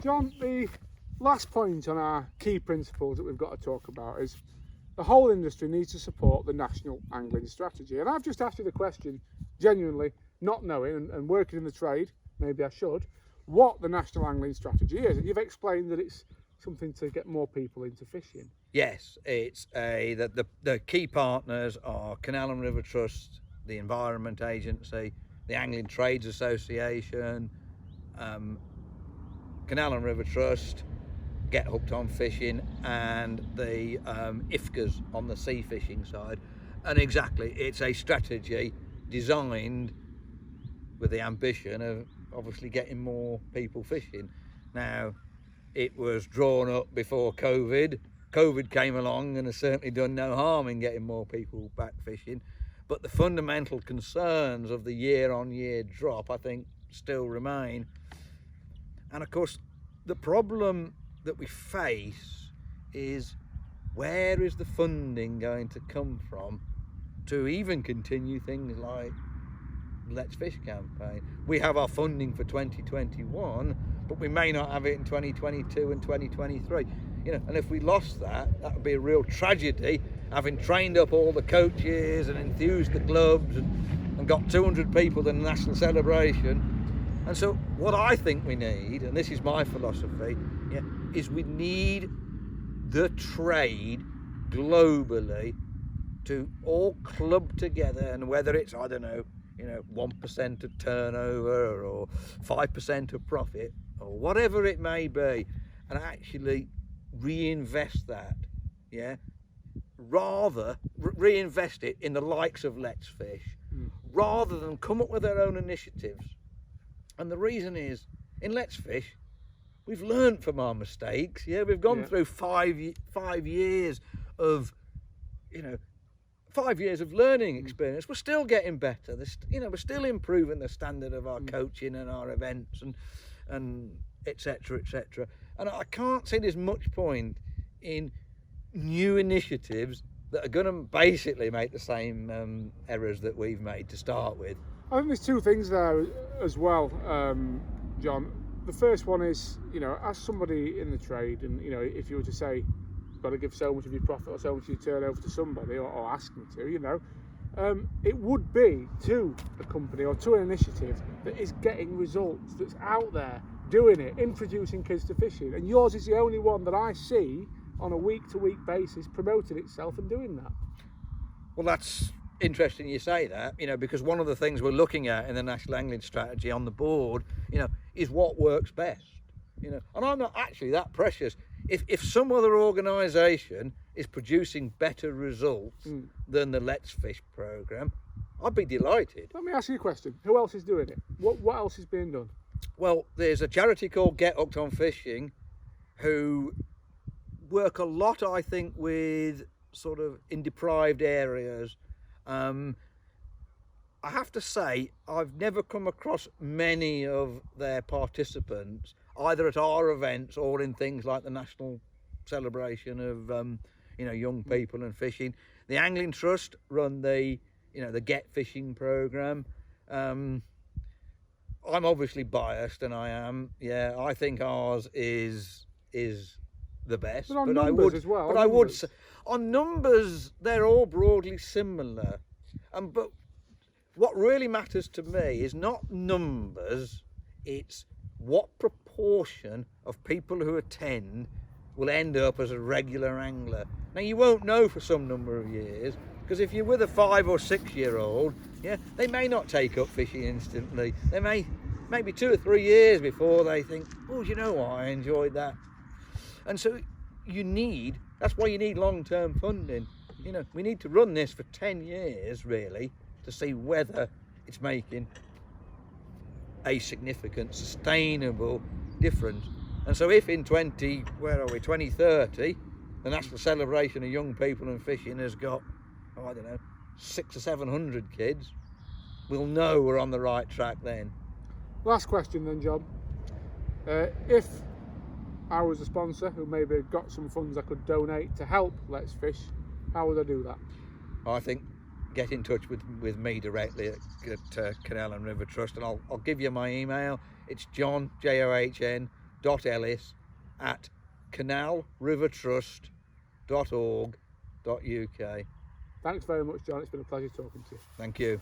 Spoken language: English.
John, the last point on our key principles that we've got to talk about is the whole industry needs to support the national angling strategy. And I've just asked you the question, genuinely, not knowing and working in the trade, maybe I should, what the national angling strategy is. And you've explained that it's something to get more people into fishing. Yes, it's the key partners are Canal and River Trust, the Environment Agency, the Angling Trades Association, Canal and River Trust, Get Hooked on Fishing, and the IFCAs on the sea fishing side. And exactly, it's a strategy designed with the ambition of obviously getting more people fishing. Now, it was drawn up before COVID. COVID came along and has certainly done no harm in getting more people back fishing. But the fundamental concerns of the year-on-year drop, I think, still remain. And of course, the problem that we face is, where is the funding going to come from to even continue things like Let's Fish campaign? We have our funding for 2021, but we may not have it in 2022 and 2023. You know, and if we lost that, that would be a real tragedy, having trained up all the coaches and enthused the clubs and got 200 people in the national celebration. And so what I think we need, and this is my philosophy, is we need the trade globally to all club together, and whether it's, I don't know, 1% of turnover or 5% of profit or whatever it may be, and actually reinvest that, rather reinvest it in the likes of Let's Fish, rather than come up with their own initiatives. And the reason is, in Let's Fish, we've learned from our mistakes. We've gone through 5 years of, 5 years of learning experience. We're still getting better. We're still improving the standard of our coaching and our events and etc. etc. And I can't see there's much point in new initiatives that are going to basically make the same errors that we've made to start with. I think there's two things there as well, John. The first one is, as somebody in the trade, and if you were to say you've got to give so much of your profit or so much of your turnover to somebody, or ask me to, it would be to a company or to an initiative that is getting results, that's out there doing it, introducing kids to fishing, and yours is the only one that I see on a week-to-week basis promoting itself and doing that. Well, that's interesting you say that, because one of the things we're looking at in the National Angling Strategy on the board, is what works best, and I'm not actually that precious. If some other organisation is producing better results than the Let's Fish programme, I'd be delighted. Let me ask you a question. Who else is doing it? What else is being done? Well, there's a charity called Get Hooked on Fishing who work a lot, I think, with sort of in deprived areas. I have to say, I've never come across many of their participants, either at our events or in things like the national celebration of, young people and fishing. The Angling Trust run the Get Fishing programme. I'm obviously biased, and I am. I think ours is the best. But on numbers as well. But I would say, on numbers, they're all broadly similar. But what really matters to me is not numbers, it's what proportion of people who attend will end up as a regular angler. Now, you won't know for some number of years, because if you're with a 5 or 6 year old, they may not take up fishing instantly. They maybe 2 or 3 years before they think, oh, you know what, I enjoyed that. And so that's why you need long-term funding. We need to run this for 10 years, really, to see whether it's making a significant, sustainable difference. And so if in 2030, the National Celebration of Young People and Fishing has got, 600 or 700 kids, we'll know we're on the right track then. Last question then, John. If I was a sponsor who maybe got some funds I could donate to help Let's Fish, how would I do that? I think get in touch with me directly at Canal and River Trust, and I'll give you my email. It's John, John, canalrivertrust.org.uk. Thanks very much, John. It's been a pleasure talking to you. Thank you.